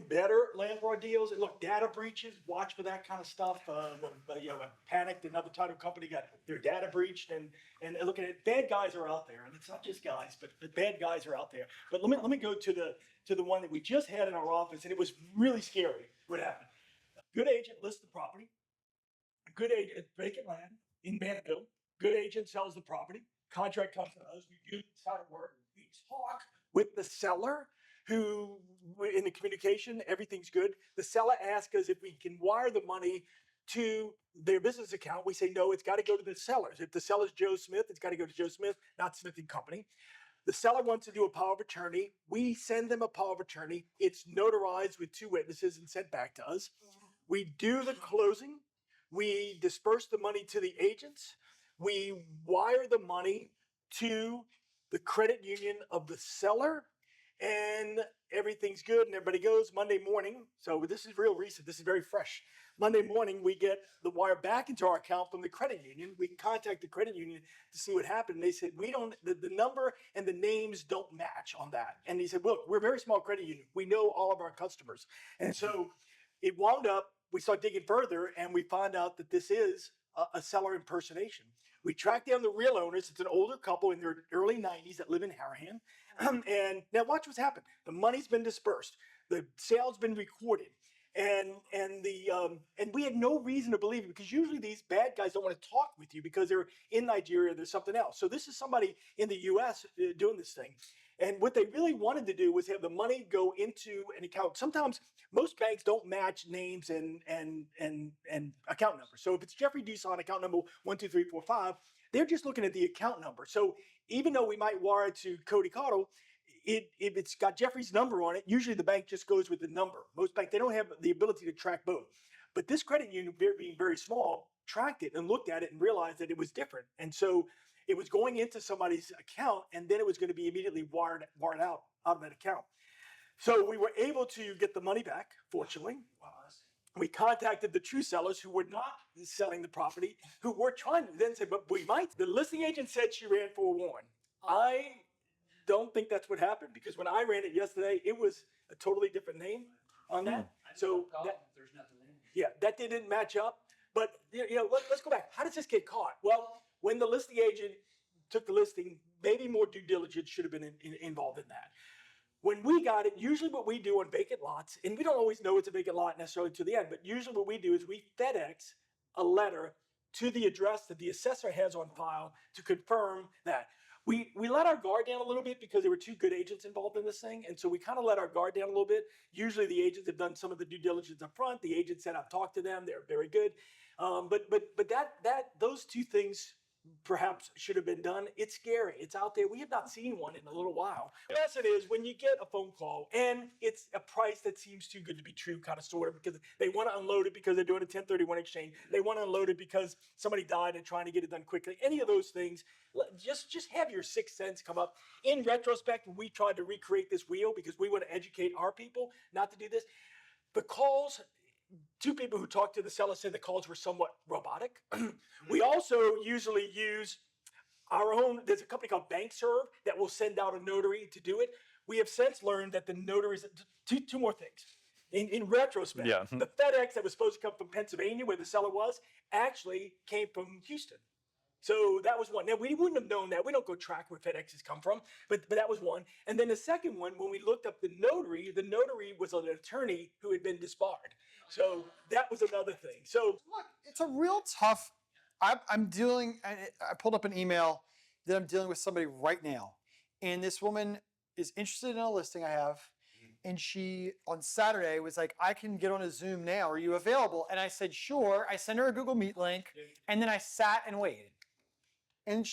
better landlord deals. And look, data breaches, watch for that kind of stuff. Panicked, another title company got their data breached, and looking at bad guys are out there, and it's not just guys, but the bad guys are out there. But let me go to the one that we just had in our office, and it was really scary. What happened? A good agent lists the property. A good agent, vacant land in Vanderbilt. Good agent sells the property. Contract comes to us. We do how it works. We talk with the seller, who in the communication, everything's good. The seller asks us if we can wire the money to their business account. We say no, it's got to go to the sellers. If the seller's Joe Smith, it's got to go to Joe Smith, not Smith and Company. The seller wants to do a power of attorney. We send them a power of attorney. It's notarized with 2 witnesses and sent back to us. We do the closing. We disperse the money to the agents. We wire the money to the credit union of the seller, and everything's good and everybody goes. Monday morning, so this is real recent, this is very fresh. Monday morning, we get the wire back into our account from the credit union. We contact the credit union to see what happened. And they said, the number and the names don't match on that. And he said, look, we're a very small credit union. We know all of our customers. And so it wound up, we start digging further, and we find out that this is a seller impersonation. We track down the real owners. It's an older couple in their early 90s that live in Harahan. And now watch what's happened. The money's been dispersed. The sale's been recorded. And we had no reason to believe it, because usually these bad guys don't want to talk with you because they're in Nigeria, there's something else. So this is somebody in the US doing this thing. And what they really wanted to do was have the money go into an account. Sometimes most banks don't match names and account numbers. So if it's Jeffrey Dusson, account number 12345, they're just looking at the account number. So even though we might wire it to Cody Cottle, if it's got Jeffrey's number on it, usually the bank just goes with the number. Most banks, they don't have the ability to track both. But this credit union, being very small, tracked it and looked at it and realized that it was different. And so it was going into somebody's account, and then it was going to be immediately wired out of that account. So we were able to get the money back, fortunately. We contacted the true sellers who were not selling the property, who were trying to then say, but we might. The listing agent said she ran for a warrant. I don't think that's what happened, because when I ran it yesterday, it was a totally different name on that. So that didn't match up. But let's go back. How does this get caught? Well, when the listing agent took the listing, maybe more due diligence should have been involved in that. When we got it, usually what we do on vacant lots, and we don't always know it's a vacant lot necessarily to the end, but usually what we do is we FedEx a letter to the address that the assessor has on file to confirm that. We let our guard down a little bit because there were 2 good agents involved in this thing, and so we kind of let our guard down a little bit. Usually the agents have done some of the due diligence up front. The agent said, I've talked to them, they're very good. But those 2 things perhaps should have been done. It's scary. It's out there. We have not seen one in a little while. The lesson is, when you get a phone call and it's a price that seems too good to be true, kind of sort of, because they want to unload it because they're doing a 1031 exchange. They want to unload it because somebody died and trying to get it done quickly. Any of those things, just have your 6 cents come up. In retrospect, we tried to recreate this wheel because we want to educate our people not to do this. The calls, 2 people who talked to the seller said the calls were somewhat robotic. We also usually use our own, there's a company called BankServe that will send out a notary to do it. We have since learned that the notaries, 2 more things. In retrospect, the FedEx that was supposed to come from Pennsylvania, where the seller was, actually came from Houston. So that was one. Now, we wouldn't have known that. We don't go track where FedExes come from, but that was one. And then the second one, when we looked up the notary was an attorney who had been disbarred. So that was another thing. So look, it's a real tough, I pulled up an email that I'm dealing with somebody right now. And this woman is interested in a listing I have. And she, on Saturday, was like, I can get on a Zoom now. Are you available? And I said, sure. I sent her a Google Meet link. And then I sat and waited. And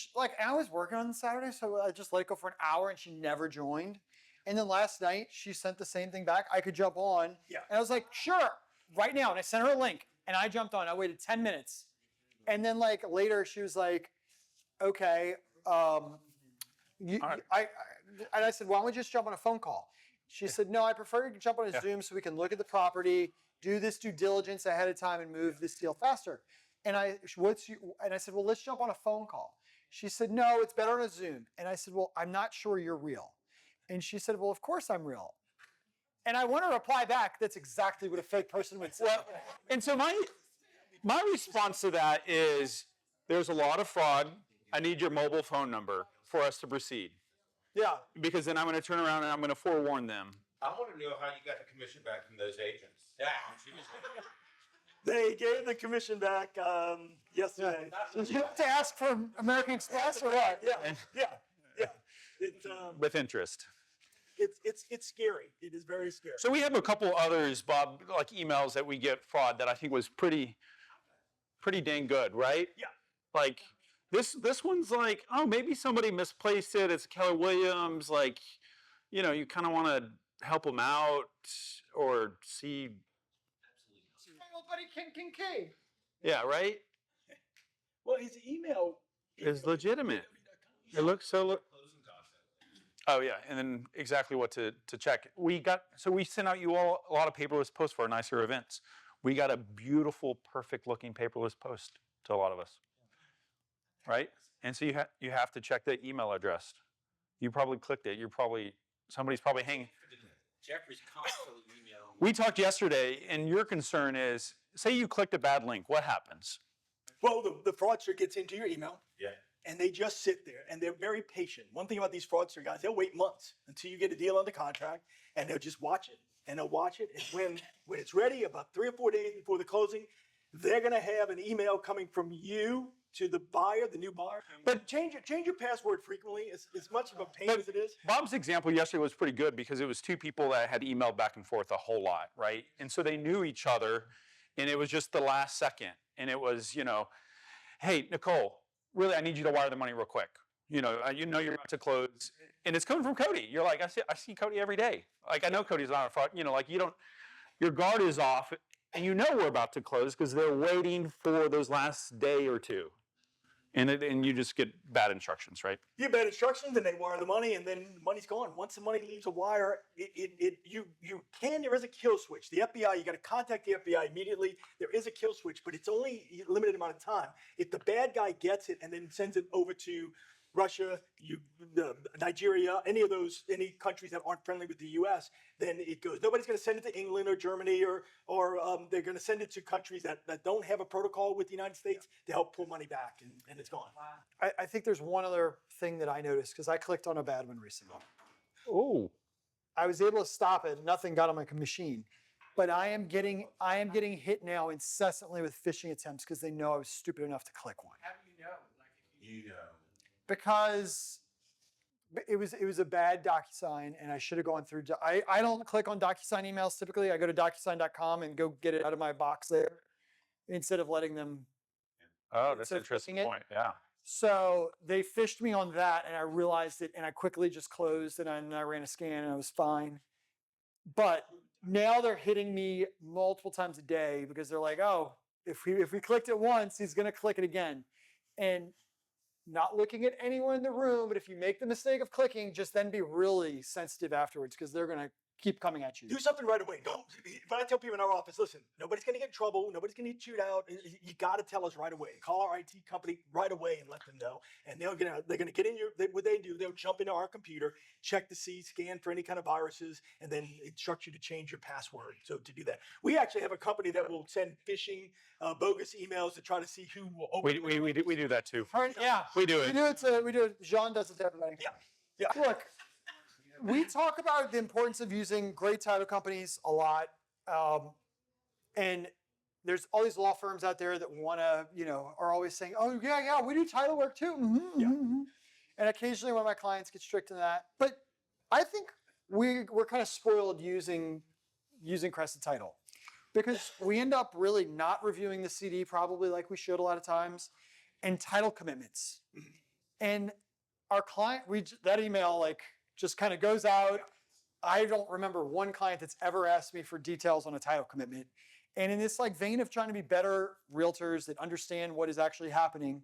I was working on Saturday, so I just let it go for an hour, and she never joined. And then last night, she sent the same thing back. I could jump on. Yeah. And I was like, sure, right now. And I sent her a link, and I jumped on. I waited 10 minutes. And then later, she was like, okay. And I said, why don't we just jump on a phone call? She said, no, I prefer to jump on a Zoom so we can look at the property, do this due diligence ahead of time, and move this deal faster. And I said, well, let's jump on a phone call. She said, no, it's better on a Zoom. And I said, well, I'm not sure you're real. And she said, well, of course I'm real. And I want to reply back, that's exactly what a fake person would say. Well, and so my response to that is, there's a lot of fraud. I need your mobile phone number for us to proceed. Yeah. Because then I'm going to turn around and I'm going to forewarn them. I want to know how you got the commission back from those agents. Yeah. They gave the commission back yesterday. Did you have to ask for American Express or what? Yeah. It's With interest. it's scary. It is very scary. So we have a couple others, Bob, like emails that we get fraud that I think was pretty dang good, right? Yeah. Like this one's like, oh, maybe somebody misplaced it. It's Keller Williams. Like, you know, you kind of want to help them out or see. My old buddy Ken Kincaid. Yeah, right? Well, his email Is legitimate. It looks so. Oh yeah, and then exactly what to check. We sent out you all a lot of paperless posts for our nicer events. We got a beautiful, perfect looking paperless post to a lot of us, right? And so you have to check the email address. You probably clicked it. Somebody's probably hanging. Jeffrey's constantly emailing. We talked yesterday, and your concern is, say you clicked a bad link. What happens? Well, the fraudster gets into your email. Yeah. And they just sit there, and they're very patient. One thing about these fraudster guys, they'll wait months until you get a deal under contract, and they'll just watch it. And they'll watch it, and when it's ready, about 3 or 4 days before the closing, they're going to have an email coming from you to the buyer, the new buyer. But change your password frequently, as much of a pain as it is. Bob's example yesterday was pretty good because it was two people that had emailed back and forth a whole lot, right? And so they knew each other, and it was just the last second. And it was, hey, Nicole, really, I need you to wire the money real quick. You're about to close, and it's coming from Cody. You're like, I see Cody every day. Like, I know Cody's not a fraud. Your guard is off, and you know we're about to close because they're waiting for those last day or two. And you just get bad instructions, right? You get bad instructions, and they wire the money, and then the money's gone. Once the money leaves a wire, there is a kill switch. The FBI, you got to contact the FBI immediately. There is a kill switch, but it's only a limited amount of time. If the bad guy gets it and then sends it over to Russia, Nigeria, any countries that aren't friendly with the U.S., then it goes. Nobody's going to send it to England or Germany or they're going to send it to countries that don't have a protocol with the United States to help pull money back, and it's gone. I think there's one other thing that I noticed because I clicked on a bad one recently. Oh. I was able to stop it. Nothing got on my machine. But I am getting hit now incessantly with phishing attempts because they know I was stupid enough to click one. How do you know? You know. Because it was a bad DocuSign, and I should have gone through. I don't click on DocuSign emails typically. I go to DocuSign.com and go get it out of my box there, instead of letting them. Oh, that's an interesting point. Yeah. So they fished me on that, and I realized it, and I quickly just closed, and I ran a scan, and I was fine. But now they're hitting me multiple times a day because they're like, oh, if we clicked it once, he's going to click it again. And not looking at anyone in the room, but if you make the mistake of clicking, just then be really sensitive afterwards because they're going to keep coming at you. Do something right away. Don't. If I tell people in our office, listen, nobody's going to get in trouble. Nobody's going to get chewed out. You got to tell us right away. Call our IT company right away and let them know. And they're going to get in what they do, they'll jump into our computer, check to see, scan for any kind of viruses, and then instruct you to change your password. So to do that, we actually have a company that will send phishing, bogus emails to try to see who will open. We do that too. Yeah, we do it. We do it. Jean does it to everybody. Yeah. Look, we talk about the importance of using great title companies a lot, and there's all these law firms out there that want to, are always saying, "Oh yeah, we do title work too." Mm-hmm. And occasionally, one of my clients gets tricked in that. But I think we're kind of spoiled using Crescent Title because we end up really not reviewing the CD probably like we should a lot of times, and title commitments, and our client that email just kind of goes out. I don't remember one client that's ever asked me for details on a title commitment. And in this vein of trying to be better realtors that understand what is actually happening,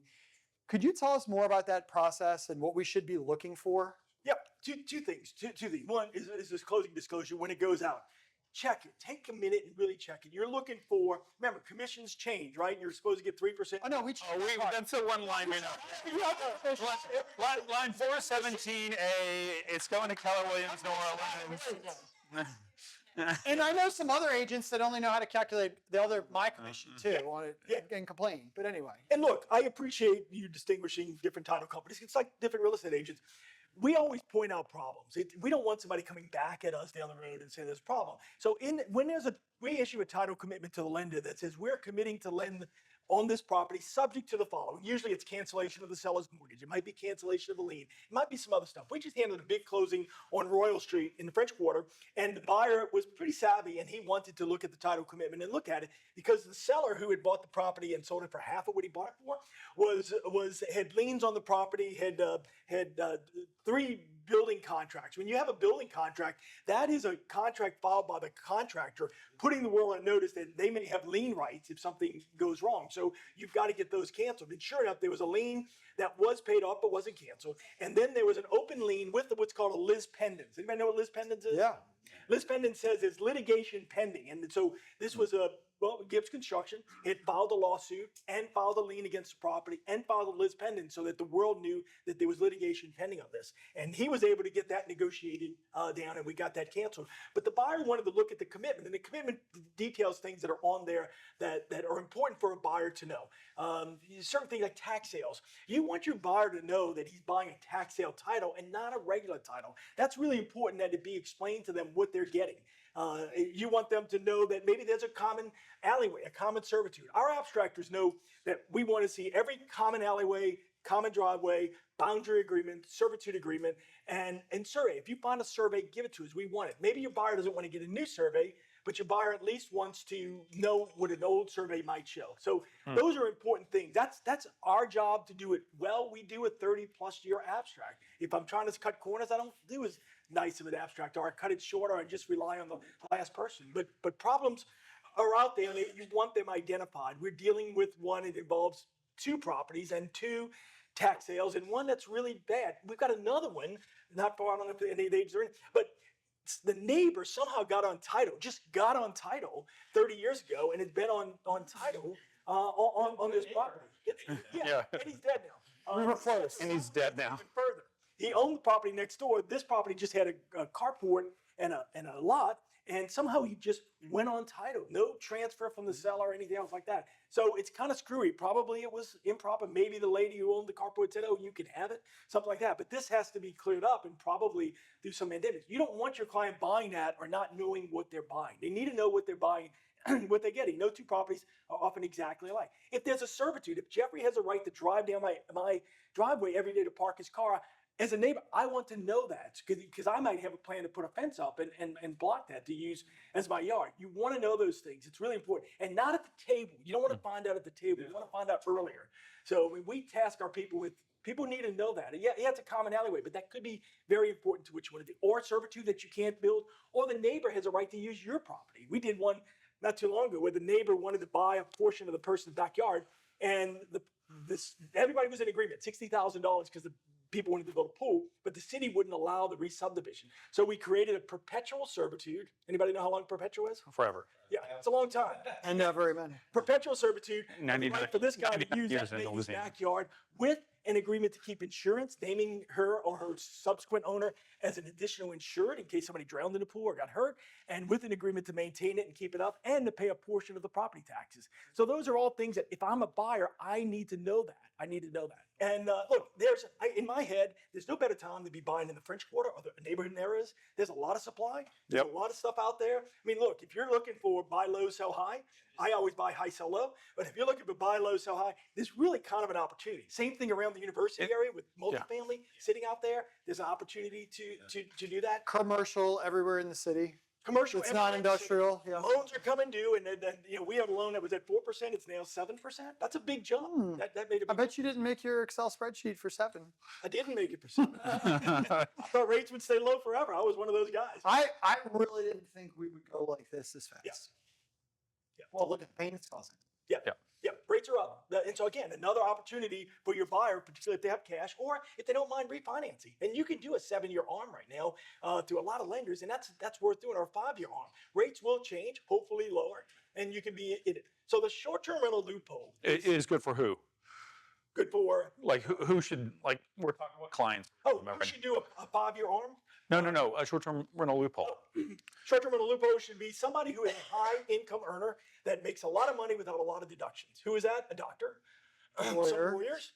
could you tell us more about that process and what we should be looking for? Yep. Two things. Two things. One is this closing disclosure when it goes out. Check it. Take a minute and really check it. You're looking for, remember, commissions change, right? You're supposed to get 3%. Oh, no, that's the one line we know. Line 417A, it's going to Keller Williams, New Orleans. And I know some other agents that only know how to calculate my commission too on it and complain. But anyway. And look, I appreciate you distinguishing different title companies. It's like different real estate agents. We always point out problems. We don't want somebody coming back at us down the road and say there's a problem. So we issue a title commitment to the lender that says we're committing to lend on this property subject to the following. Usually it's cancellation of the seller's mortgage. It might be cancellation of a lien. It might be some other stuff. We just handled a big closing on Royal Street in the French Quarter, and the buyer was pretty savvy, and he wanted to look at the title commitment and look at it because the seller who had bought the property and sold it for half of what he bought it for had liens on the property, had 3 building contracts. When you have a building contract, that is a contract filed by the contractor putting the world on notice that they may have lien rights if something goes wrong. So you've got to get those canceled. And sure enough, there was a lien that was paid off but wasn't canceled. And then there was an open lien with what's called a lis pendens. Anybody know what lis pendens is? Yeah. Lis pendens says there's litigation pending. And so this was Gibbs Construction had filed a lawsuit and filed a lien against the property and filed a lis pendens so that the world knew that there was litigation pending on this. And he was able to get that negotiated down, and we got that canceled. But the buyer wanted to look at the commitment, and the commitment details things that are on there that are important for a buyer to know. Certain things like tax sales. You want your buyer to know that he's buying a tax sale title and not a regular title. That's really important, that it be explained to them what they're getting. You want them to know that maybe there's a common alleyway, a common servitude. Our abstractors know that we want to see every common alleyway, common driveway, boundary agreement, servitude agreement, and survey. If you find a survey, give it to us. We want it. Maybe your buyer doesn't want to get a new survey, but your buyer at least wants to know what an old survey might show. So those are important things. That's our job to do it well. We do a 30-plus year abstract. If I'm trying to cut corners, I don't do as nice of an abstract, or I cut it short, or I just rely on the last person. But problems are out there, and you want them identified. We're dealing with one that involves 2 properties and 2 tax sales, and one that's really bad. We've got another one, not far, I don't know if any of the ages are in, but the neighbor somehow got on title 30 years ago, and it's been on title on this property. Yeah. And he's dead now. We were close. And he's dead now. Even further, he owned the property next door. This property just had a carport and a lot, and somehow he just went on title. No transfer from the seller or anything else like that. So it's kind of screwy. Probably it was improper. Maybe the lady who owned the carport said, "Oh, you can have it," something like that. But this has to be cleared up and probably do some mandamus. You don't want your client buying that or not knowing what they're buying. They need to know what they're buying, what they're getting. No 2 properties are often exactly alike. If there's a servitude, if Jeffrey has a right to drive down my driveway every day to park his car, as a neighbor, I want to know that because I might have a plan to put a fence up and block that to use as my yard. You want to know those things. It's really important. And not at the table. You don't want to find out at the table. You want to find out earlier. So we task our people with, people need to know that. Yeah, it's a common alleyway, but that could be very important to what you want to do. Or servitude that you can't build, or the neighbor has a right to use your property. We did one not too long ago where the neighbor wanted to buy a portion of the person's backyard, and everybody was in agreement, $60,000 because the people wanted to build a pool, but the city wouldn't allow the re-subdivision. So we created a perpetual servitude. Anybody know how long perpetual is? Forever. Yeah, it's a long time. And not very many. Perpetual servitude, 99 right for this guy to 99 use years that in lady's Louisiana. backyard with an agreement to keep insurance, naming her or her subsequent owner as an additional insured in case somebody drowned in the pool or got hurt, and with an agreement to maintain it and keep it up, and to pay a portion of the property taxes. So those are all things that if I'm a buyer, I need to know that. I need to know that. And look, in my head, there's no better time to be buying in the French Quarter or the neighborhood areas. There's a lot of supply. There's a lot of stuff out there. I mean, look, if you're looking for buy low, sell high, I always buy high, sell low. But if you're looking for buy low, sell high, there's really kind of an opportunity. Same thing around the university area with multifamily sitting out there. There's an opportunity to do that. Commercial everywhere in the city. Commercial. It's not everywhere. industrial. Yeah. Loans are coming due, and then we had a loan that was at 4%. It's now 7%. That's a big jump. That made a big I bet you didn't make your Excel spreadsheet for 7. I didn't make it for 7. I thought rates would stay low forever. I was one of those guys. I really didn't think we would go like this fast. Yeah. Well, look at the pain it's causing. Yeah, rates are up. And so again, another opportunity for your buyer, particularly if they have cash or if they don't mind refinancing. And you can do a 7-year ARM right now through a lot of lenders, and that's worth doing, or a 5-year ARM. Rates will change, hopefully lower, and you can be in it. So the short-term rental loophole It is good for who? good for, Like who should, like, we're talking about clients. who should do a 5-year ARM? No. A short-term rental loophole. Short-term rental loophole should be somebody who is a high income earner that makes a lot of money without a lot of deductions. Who is that? A doctor, some Lawyer. lawyers,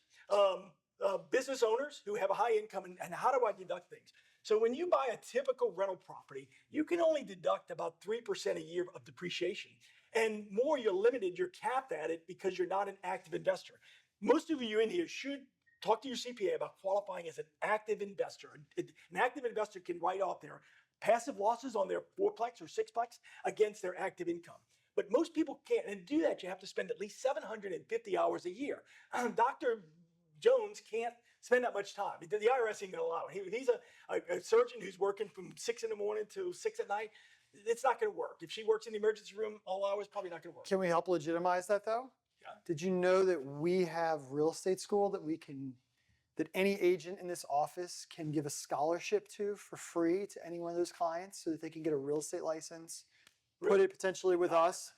business owners who have a high income. And how do I deduct things? So when you buy a typical rental property, you can only deduct about 3% a year of depreciation. And more, you're limited, you're capped at it because you're not an active investor. Most of you in here should talk to your CPA about qualifying as an active investor. An active investor can write off their passive losses on their fourplex or sixplex against their active income. But most people can't. And to do that, you have to spend at least 750 hours a year. Dr. Jones can't spend that much time. The IRS ain't going to allow it. He's a surgeon who's working from 6 in the morning to 6 at night. It's not going to work. If she works in the emergency room all hours, probably not going to work. Can we help legitimize that though? Yeah. Did you know that we have real estate school that any agent in this office can give a scholarship to for free to any one of those clients so that they can get a real estate license, put it potentially with us.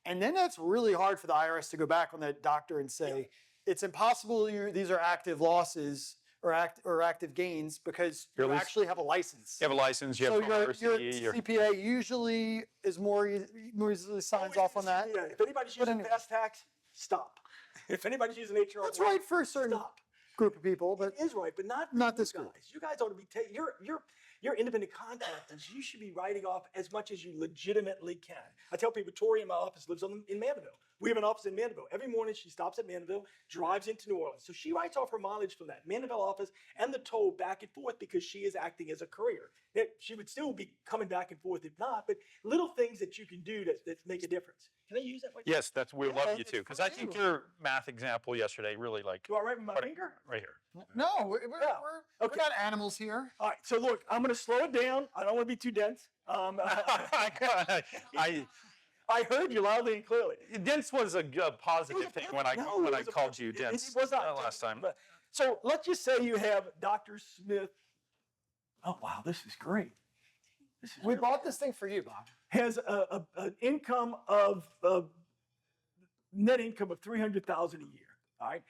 And then that's really hard for the IRS to go back on that doctor and say, it's impossible, these are active losses or active gains because you actually have a license. You have a license, you have your your CPA usually is more easily signs off on that. Yeah, if anybody's using anyway. fast tax, stop. If anybody's using HR, That's right for a certain stop. group of people, but It is right, but not Not you this guys. group. You guys ought to be you're independent contractors. You should be writing off as much as you legitimately can. I tell people, Tori in my office lives in Mandeville. We have an office in Mandeville. Every morning she stops at Mandeville, drives into New Orleans. So she writes off her mileage from that Mandeville office and the toll back and forth because she is acting as a courier. She would still be coming back and forth if not, but little things that you can do that make a difference. Can I use that? Yes, we'd love you it's to. Because for I think you. your math example yesterday really Do I write with my What- finger? right here. no, we're Okay. not animals here. All right, so look, I'm going to slow it down. I don't want to be too dense. I heard you loudly and clearly. Dense was a positive It was a thing when I perfect- no, when it I was a called perfect- you it dense was not last time. But- So let's just say you have Dr. Smith. Oh wow, this is great. This is We really- bought this thing for you, Bob. has an income of net income of $300,000 a year. All right.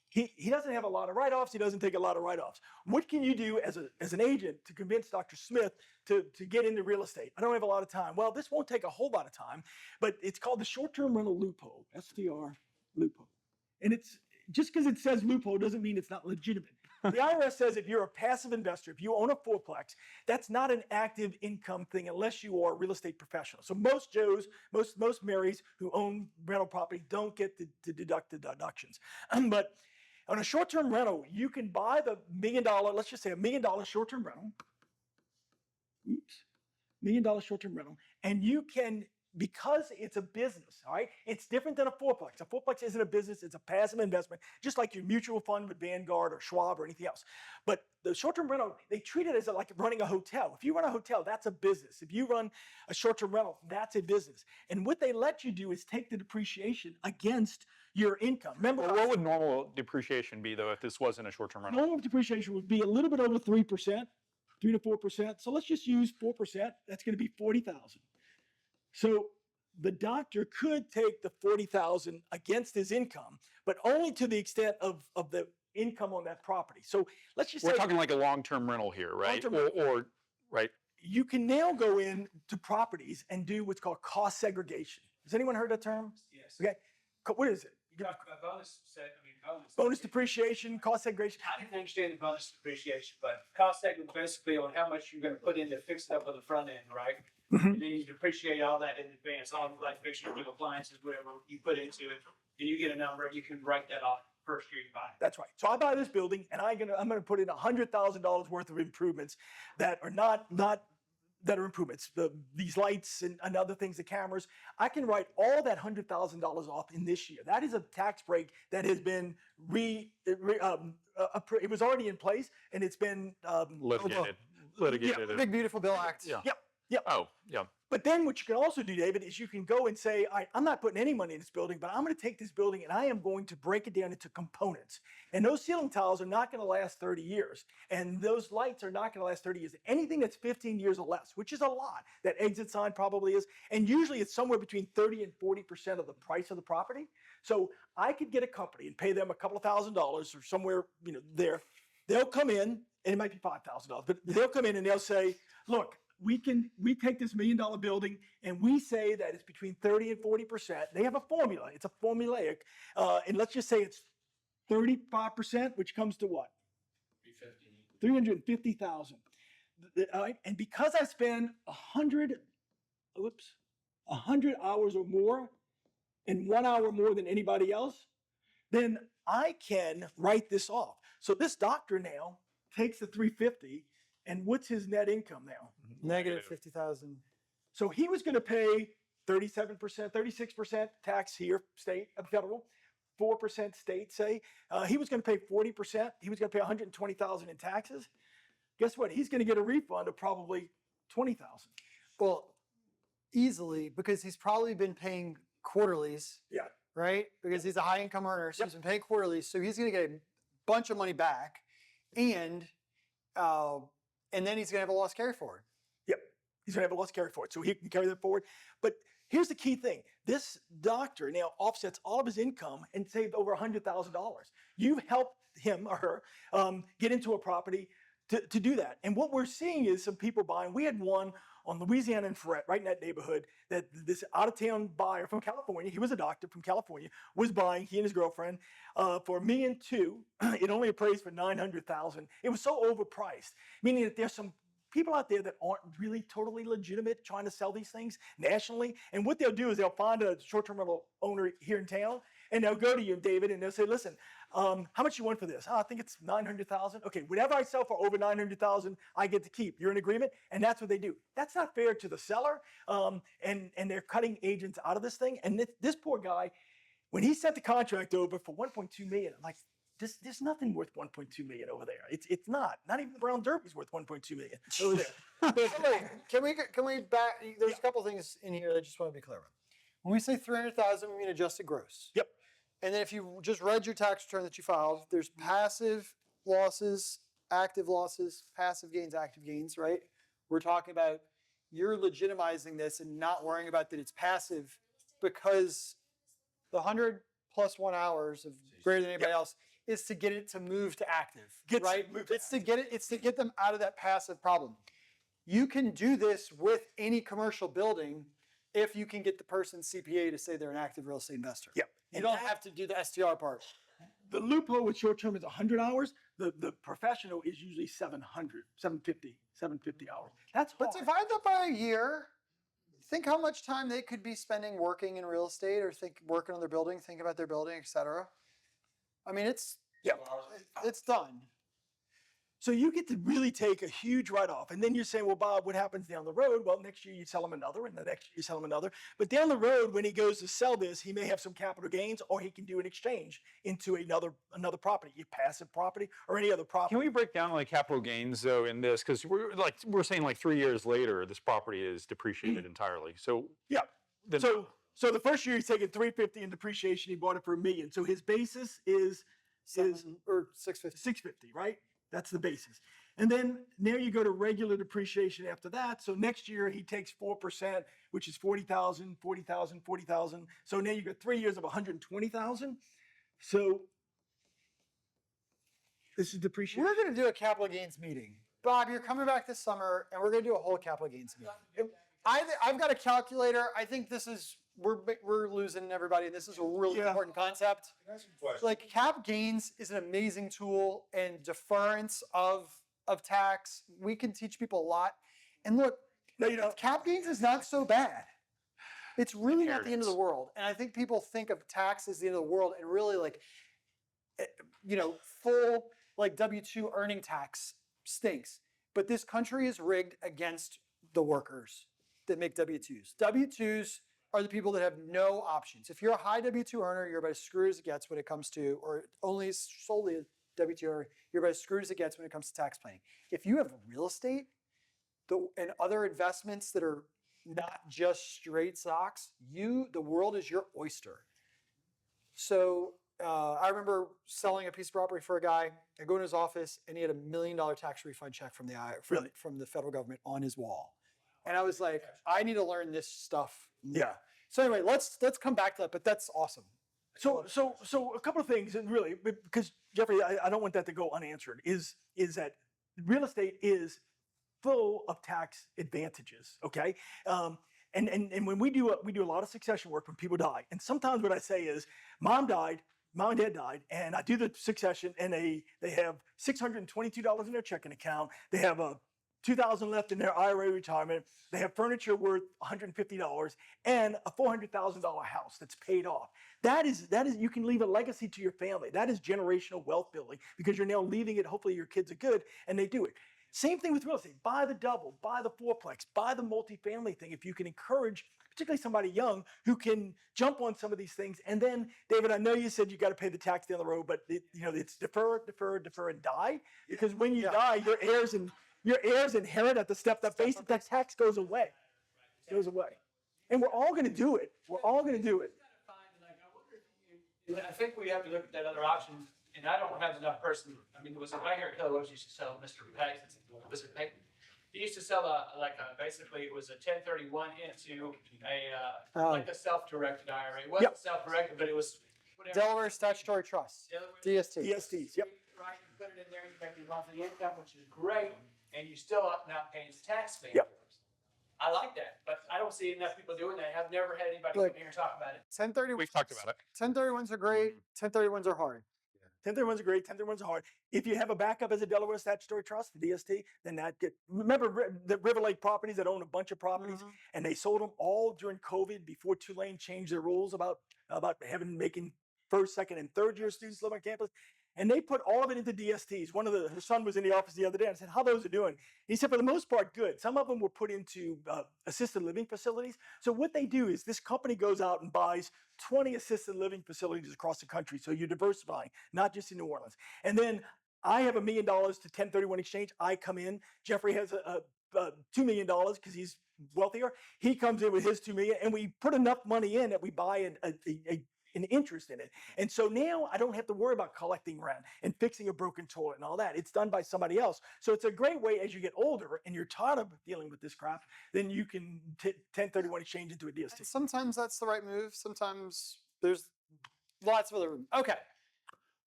He doesn't have a lot of write-offs. He doesn't take a lot of write-offs. What can you do as an agent to convince Dr. Smith to get into real estate? I don't have a lot of time. Well, this won't take a whole lot of time, but it's called the short-term rental loophole, STR loophole. And it's just because it says loophole doesn't mean it's not legitimate. The IRS says if you're a passive investor, if you own a fourplex, that's not an active income thing unless you are a real estate professional. So most Joes, most Marys who own rental property don't get to deduct the deductions. But on a short-term rental, you can buy the $1 million, let's just say $1 million short-term rental. Oops. $1 million short-term rental. And you can, because it's a business, all right? It's different than a fourplex. A fourplex isn't a business, it's a passive investment, just like your mutual fund with Vanguard or Schwab or anything else. But the short-term rental, they treat it as like running a hotel. If you run a hotel, that's a business. If you run a short-term rental, that's a business. And what they let you do is take the depreciation against your income. Remember, Well, what would normal depreciation be though if this wasn't a short-term rental? normal depreciation would be a little bit over 3%, 3 to 4%. So let's just use 4%. That's going to be 40,000. So the doctor could take the 40,000 against his income, but only to the extent of the income on that property. So let's just We're say talking like a long-term rental here, right? Long-term Or right? you can now go in to properties and do what's called cost segregation. Has anyone heard that term? Yes. Okay. What is it? Bonus depreciation, cost segregation. I didn't understand the bonus depreciation, but cost segment basically on how much you're gonna put in to fix it up on the front end, right? Mhm. And then you depreciate all that in advance, all the like fixtures, new appliances, whatever you put into it. And you get a number, you can write that off first year you buy it. That's right. So I buy this building and I'm gonna put in $100,000 worth of improvements that are not that are improvements. These lights and other things, the cameras. I can write all that $100,000 off in this year. That is a tax break that has been it was already in place and it's been Litigated. Big Beautiful Bill Act. Yeah. Yep. Oh, yeah. But then what you can also do, David, is you can go and say, all right, I'm not putting any money in this building, but I'm going to take this building and I am going to break it down into components. And those ceiling tiles are not going to last 30 years. And those lights are not going to last 30 years. Anything that's 15 years or less, which is a lot, that exit sign probably is. And usually it's somewhere between 30 and 40% of the price of the property. So I could get a company and pay them a couple of $1,000s or somewhere, there. they'll come in, and it might be $5,000, but they'll come in and they'll say, look, we take this $1 million building and we say that it's between 30 and 40%. They have a formula. It's a formulaic. And let's just say it's 35%, which comes to what? 350,000. And because I spend 100 hours or more and 1 hour more than anybody else, then I can write this off. So this doctor now takes the 350, and what's his net income now? Negative 50,000. So he was going to pay 37%, 36% tax here, state, federal, 4% state, say. He was going to pay 40%. He was going to pay 120,000 in taxes. Guess what? He's going to get a refund of probably 20,000. Well, easily, because he's probably been paying quarterlies. Yeah. Right? Because he's a high income earner, so Yep. he's been paying quarterlies, so he's going to get a bunch of money back, and then he's going to have a loss carry forward. Yep. He's going to have a loss carry forward. So he can carry that forward. But here's the key thing. This doctor now offsets all of his income and saved over $100,000. You've helped him or her get into a property to do that. And what we're seeing is some people buying. We had one on Louisiana and Ferret, right in that neighborhood, that this out-of-town buyer from California, he was a doctor from California, was buying, he and his girlfriend, for $1.2 million. It only appraised for $900,000. It was so overpriced, meaning that there's some people out there that aren't really totally legitimate trying to sell these things nationally. And what they'll do is they'll find a short-term rental owner here in town, and they'll go to you, David, and they'll say, listen, how much you want for this? Oh, I think it's $900,000. Okay, whatever I sell for over $900,000, I get to keep. You're in agreement? And that's what they do. That's not fair to the seller, and they're cutting agents out of this thing. And this poor guy, when he sent the contract over for $1.2 million, I'm like, there's nothing worth $1.2 million over there. It's not. Not even the Brown Derby's worth $1.2 million over there. Can we back? There's a couple things in here that I just want to be clear about. When we say 300,000, we mean adjusted gross. Yep. And then if you just read your tax return that you filed, there's passive losses, active losses, passive gains, active gains, right? We're talking about you're legitimizing this and not worrying about that it's passive because the 100 plus 1 hours of greater than anybody else is to get it to move to active, right? It's to get them out of that passive problem. You can do this with any commercial building if you can get the person's CPA to say they're an active real estate investor. Yep. You don't have to do the STR part. The loophole with short-term is 100 hours. The professional is usually 750 hours. That's hard. But divide that by a year. Think how much time they could be spending working in real estate or working on their building, think about their building, etc. I mean, it's done. So you get to really take a huge write-off. And then you're saying, well, Bob, what happens down the road? Well, next year you sell him another, and the next year you sell him another. But down the road, when he goes to sell this, he may have some capital gains, or he can do an exchange into another property, a passive property or any other property. Can we break down like capital gains though in this? Because we're saying like 3 years later, this property is depreciated entirely. So Yeah. then So the first year he's taking $350 in depreciation. He bought it for $1 million. So his basis is Or 650. $650, right? That's the basis. And then now you go to regular depreciation after that. So next year he takes 4%, which is 40,000, 40,000, 40,000. So now you got 3 years of 120,000. So this is depreciation. We're going to do a capital gains meeting. Bob, you're coming back this summer, and we're going to do a whole capital gains meeting. I've got a calculator. I think this is, we're losing everybody. This is a really important concept. Like cap gains is an amazing tool, and deference of tax. We can teach people a lot. And look, cap gains is not so bad. It's really not the end of the world. And I think people think of tax as the end of the world, and really like, full like W-2 earning tax stinks. But this country is rigged against the workers that make W-2s. W-2s are the people that have no options. If you're a high W-2 earner, you're about as screwed as it gets when it comes to, or only solely a W-2 earner, you're about as screwed as it gets when it comes to tax planning. If you have real estate and other investments that are not just straight stocks, the world is your oyster. So I remember selling a piece of property for a guy. I go in his office, and he had $1 million tax refund check from the federal government on his wall. And I was like, I need to learn this stuff. Yeah. So anyway, let's come back to that. But that's awesome. So a couple of things, and really, because Jeffrey, I don't want that to go unanswered. Is that real estate is full of tax advantages? Okay, and when we do a lot of succession work when people die, and sometimes what I say is, mom and dad died, and I do the succession, and they have $622 in their checking account. They have a $2,000 left in their IRA retirement. They have furniture worth $150 and a $400,000 house that's paid off. That is you can leave a legacy to your family. That is generational wealth building because you're now leaving it. Hopefully your kids are good and they do it. Same thing with real estate. Buy the double, buy the fourplex, buy the multifamily thing. If you can encourage, particularly somebody young who can jump on some of these things. And then, David, I know you said you got to pay the tax down the road, but it's defer, and die. Because when you die, your heirs inherit at the stepped-up basis. That tax goes away. And we're all going to do it. I think we have to look at that other option, and I don't have enough person. I mean, there was a guy here at Hill Rose used to sell Mr. Payton. Was it Payton? He used to sell basically it was a 1031 into like a self-directed IRA. It wasn't self-directed, but it was whatever. Delaware Statutory Trust, DST. DSTs, yep. Right, you put it in there, you make your monthly income, which is great, and you still not paying the tax fee. Yep. I like that, but I don't see enough people doing that. I've never had anybody Look, come here and talk about it. 1031. We've talked about it. 1031s are great. 1031s are hard. 1031s are great. 1031s are hard. If you have a backup as a Delaware Statutory Trust, the DST, then remember the River Lake properties that own a bunch of properties, and they sold them all during COVID before Tulane changed their rules about making first, second, and third year students live on campus. And they put all of it into DSTs. Her son was in the office the other day and I said, how those are doing? He said, for the most part, good. Some of them were put into assisted living facilities. So what they do is this company goes out and buys 20 assisted living facilities across the country. So you're diversifying, not just in New Orleans. And then I have $1 million to 1031 exchange. I come in. Jeffrey has $2 million because he's wealthier. He comes in with his $2 million and we put enough money in that we buy an interest in it. And so now I don't have to worry about collecting rent and fixing a broken toilet and all that. It's done by somebody else. So it's a great way as you get older and you're tired of dealing with this crap, then you can 1031 exchange into a DST. Sometimes that's the right move. Sometimes there's lots of other room. Okay.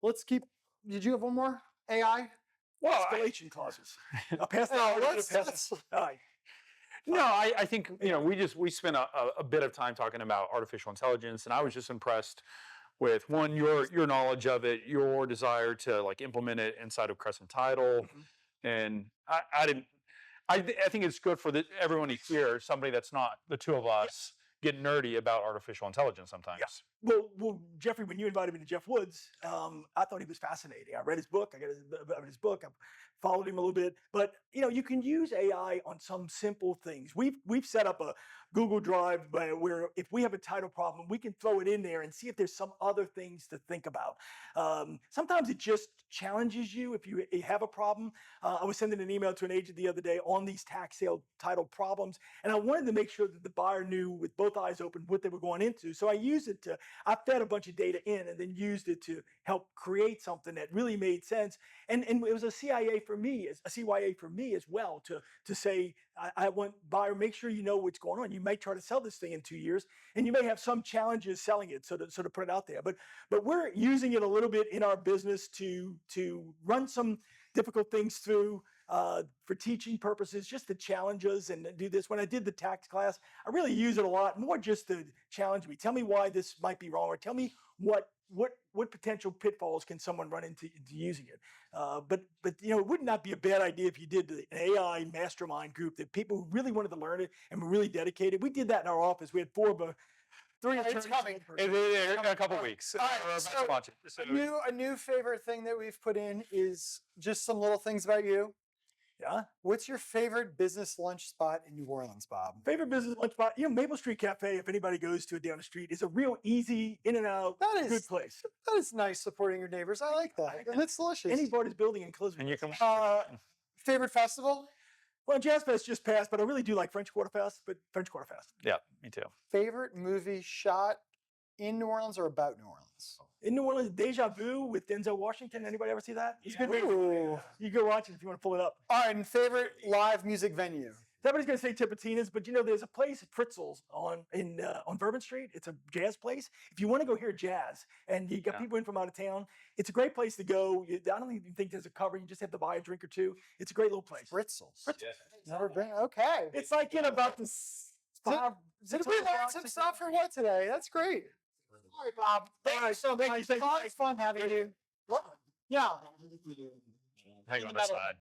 Let's keep. Did you have one more? AI? Well, escalation clauses. I'll pass that on. All right. No, I think, we spent a bit of time talking about artificial intelligence, and I was just impressed with one, your knowledge of it, your desire to implement it inside of Crescent Title. And I think it's good for everyone to hear somebody that's not the two of us get nerdy about artificial intelligence sometimes. Yeah. Well, Jeffrey, when you invited me to Jeff Woods, I thought he was fascinating. I read his book. I got his book. I've followed him a little bit. But you can use AI on some simple things. We've set up a Google Drive where if we have a title problem, we can throw it in there and see if there's some other things to think about. Sometimes it just challenges you if you have a problem. I was sending an email to an agent the other day on these tax sale title problems, and I wanted to make sure that the buyer knew with both eyes open what they were going into. So I fed a bunch of data in and then used it to help create something that really made sense. And it was a CYA for me as well to say, I want buyer, make sure you know what's going on. You might try to sell this thing in 2 years and you may have some challenges selling it. So to put it out there, but we're using it a little bit in our business to run some difficult things through for teaching purposes, just to challenge us and do this. When I did the tax class, I really use it a lot more just to challenge me. Tell me why this might be wrong, or tell me what potential pitfalls can someone run into using it. But it would not be a bad idea if you did an AI mastermind group that people who really wanted to learn it and were really dedicated. We did that in our office. We had three It's coming. In a couple of weeks. All right, so a new favorite thing that we've put in is just some little things about you. Yeah. What's your favorite business lunch spot in New Orleans, Bob? Favorite business lunch spot? Maple Street Cafe, if anybody goes to it down the street, is a real easy in and out, good place. That is nice, supporting your neighbors. I like that. And it's delicious. And he bought his building in Clisman. And you can. Favorite festival? Well, Jazz Fest just passed, but I really do like French Quarter Fest. Yeah, me too. Favorite movie shot in New Orleans or about New Orleans? In New Orleans, Deja Vu with Denzel Washington. Anybody ever see that? It's good. Ooh. You go watch it if you want to pull it up. All right, and favorite live music venue? Everybody's gonna say Tipitina's, but there's a place at Fritzel's on Bourbon Street. It's a jazz place. If you want to go hear jazz, and you got people in from out of town, it's a great place to go. I don't even think there's a cover. You just have to buy a drink or two. It's a great little place. Fritzels. Yes. Never been. Okay. It's like about this. Did we learn some stuff or what today? That's great. All right, Bob. Thank you so much. It's fun having you. Yeah. Hang on this side.